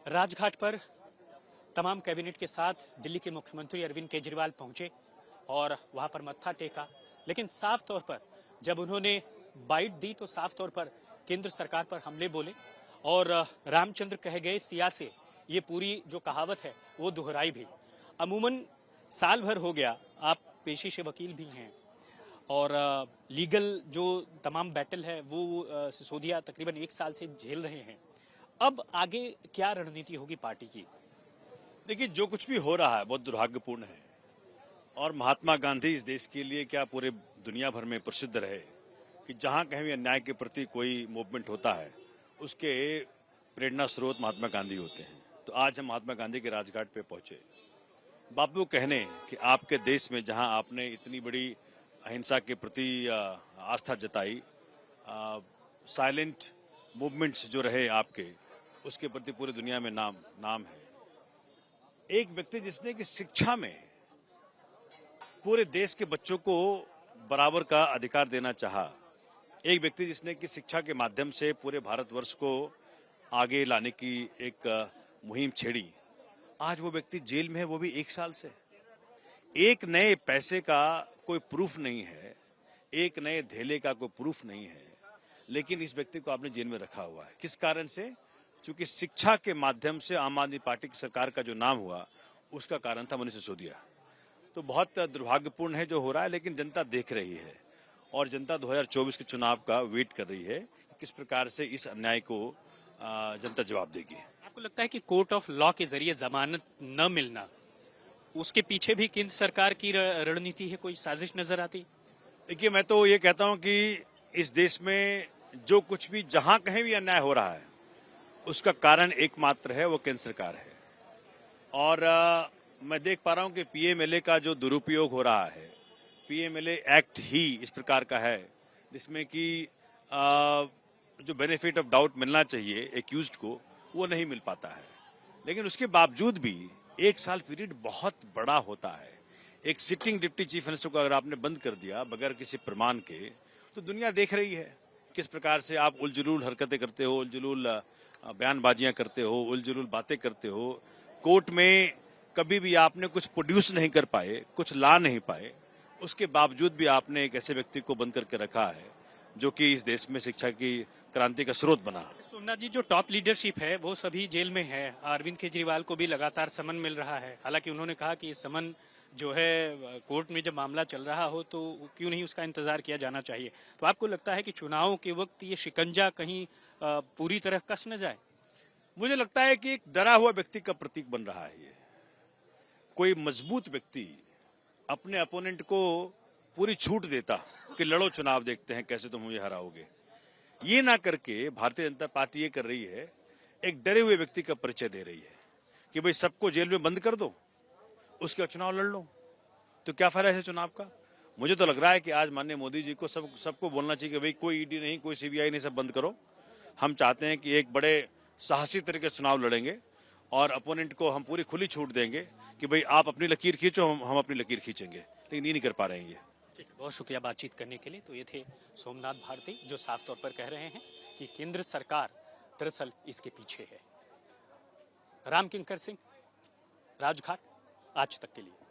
राजघाट पर तमाम कैबिनेट के साथ दिल्ली के मुख्यमंत्री अरविंद केजरीवाल पहुंचे और वहां पर मत्था टेका, लेकिन साफ तौर पर जब उन्होंने बाइट दी तो साफ तौर पर केंद्र सरकार पर हमले बोले और रामचंद्र कह गए सिया से ये पूरी जो कहावत है वो दोहराई भी। अमूमन साल भर हो गया, आप पेशे से वकील भी हैं और लीगल जो तमाम बैटल है वो सिसोदिया तकरीबन 1 साल से झेल रहे हैं। अब आगे क्या रणनीति होगी पार्टी की? देखिए, जो कुछ भी हो रहा है बहुत दुर्भाग्यपूर्ण है और महात्मा गांधी इस देश के लिए क्या पूरे दुनिया भर में प्रसिद्ध रहे कि जहां कहीं भी अन्याय के प्रति कोई मूवमेंट होता है उसके प्रेरणा स्रोत महात्मा गांधी होते हैं। तो आज हम महात्मा गांधी के राजघाट पे पहुंचे। बापू कहने कि आपके देश में जहां आपने इतनी बड़ी अहिंसा के प्रति आस्था जताई, साइलेंट मूवमेंट्स जो रहे आपके, उसके प्रति पूरी दुनिया में नाम है। एक व्यक्ति जिसने कि शिक्षा में पूरे देश के बच्चों को बराबर का अधिकार देना चाहा, एक व्यक्ति जिसने कि शिक्षा के माध्यम से पूरे भारतवर्ष को आगे लाने की एक मुहिम छेड़ी, आज वो व्यक्ति जेल में है, वो भी 1 साल से। एक नए पैसे का कोई प्रूफ नहीं है, एक नए धेले का कोई प्रूफ नहीं है, लेकिन इस व्यक्ति को आपने जेल में रखा हुआ है। किस कारण से? क्योंकि शिक्षा के माध्यम से आम आदमी पार्टी की सरकार का जो नाम हुआ उसका कारण था मनीष सिसोदिया। तो बहुत दुर्भाग्यपूर्ण है जो हो रहा है, लेकिन जनता देख रही है और जनता 2024 के चुनाव का वेट कर रही है कि किस प्रकार से इस अन्याय को जनता जवाब देगी। आपको लगता है कि कोर्ट ऑफ लॉ के जरिए जमानत न मिलना, उसके पीछे भी केंद्र सरकार की रणनीति है, कोई साजिश नजर आती? देखिए, मैं तो ये कहता हूं कि इस देश में जो कुछ भी जहां कहीं भी अन्याय हो रहा है उसका कारण एकमात्र है, वो केंद्र सरकार है। और मैं देख पा रहा हूं कि पीएमएलए का जो दुरुपयोग हो रहा है, पीएमएलए एक्ट ही इस प्रकार का है जिसमें कि जो बेनिफिट ऑफ डाउट मिलना चाहिए एक्यूज्ड को, वो नहीं मिल पाता है। लेकिन उसके बावजूद भी 1 साल पीरियड बहुत बड़ा होता है। एक सिटिंग डिप्टी चीफ मिनिस्टर को अगर आपने बंद कर दिया बगैर किसी प्रमाण के, तो दुनिया देख रही है किस प्रकार से आप उलझुलूल हरकतें करते हो, उलझुलूल बयानबाजियां करते हो, उलझुलूल बातें करते हो। कोर्ट में कभी भी आपने कुछ प्रोड्यूस नहीं कर पाए, कुछ ला नहीं पाए, उसके बावजूद भी आपने एक ऐसे व्यक्ति को बंद करके रखा है जो कि इस देश में शिक्षा की क्रांति का स्रोत बना। सोमनाथ जी, जो टॉप लीडरशिप है वो सभी जेल में है। अरविंद केजरीवाल को भी लगातार समन मिल रहा है। हालांकि उन्होंने कहा कि ये समन जो है कोर्ट में जब मामला चल रहा हो तो क्यों नहीं उसका इंतजार किया जाना चाहिए। तो आपको लगता है कि चुनावों के वक्त ये शिकंजा कहीं पूरी तरह कस न जाए? मुझे लगता है कि एक डरा हुआ व्यक्ति का प्रतीक बन रहा है ये। कोई मजबूत व्यक्ति अपने अपोनेंट को पूरी छूट देता कि लड़ो चुनाव, देखते हैं कैसे तुम मुझे हराओगे। ये ना करके भारतीय जनता पार्टी ये कर रही है, एक डरे हुए व्यक्ति का परिचय दे रही है कि भाई सबको जेल में बंद कर दो, उसके बाद चुनाव लड़ लो। तो क्या फायदा है चुनाव का? मुझे तो लग रहा है कि आज माननीय मोदी जी को सबको बोलना चाहिए कि भाई कोई ईडी नहीं, कोई सीबीआई नहीं, सब बंद करो। हम चाहते हैं कि एक बड़े साहसी तरीके से चुनाव लड़ेंगे और अपोनेंट को हम पूरी खुली छूट देंगे कि भाई आप अपनी लकीर खींचो, हम अपनी लकीर खींचेंगे। लेकिन ये नहीं कर पा रहे हैं ये। ठीक है, बहुत शुक्रिया बातचीत करने के लिए। तो ये थे सोमनाथ भारती, जो साफ तौर पर कह रहे हैं कि केंद्र सरकार दरअसल इसके पीछे है। राम किंकर सिंह, राजघाट, आज तक के लिए।